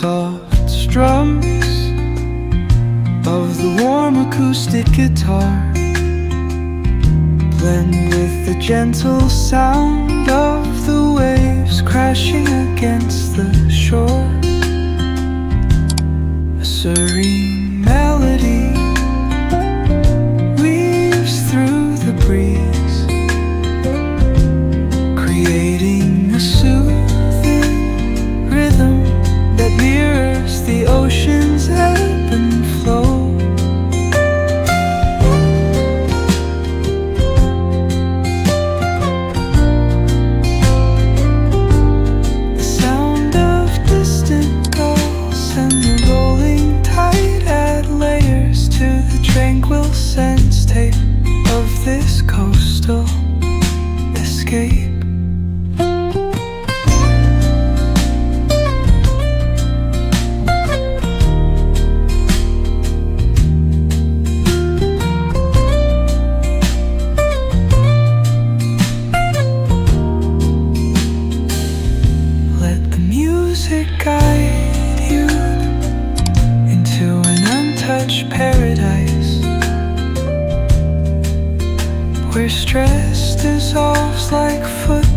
soft strums of the warm acoustic guitar blend with the gentle sound of the waves crashing against the shore. A serene melody weaves through the breeze, creating a soothing rhythm that mirrors the ocean's ebb and flow. The sound of distant gulls and the rolling tide add layers to the tranquil sense tape of this coastal escape. Guide you into an untouched paradise where stress dissolves like foot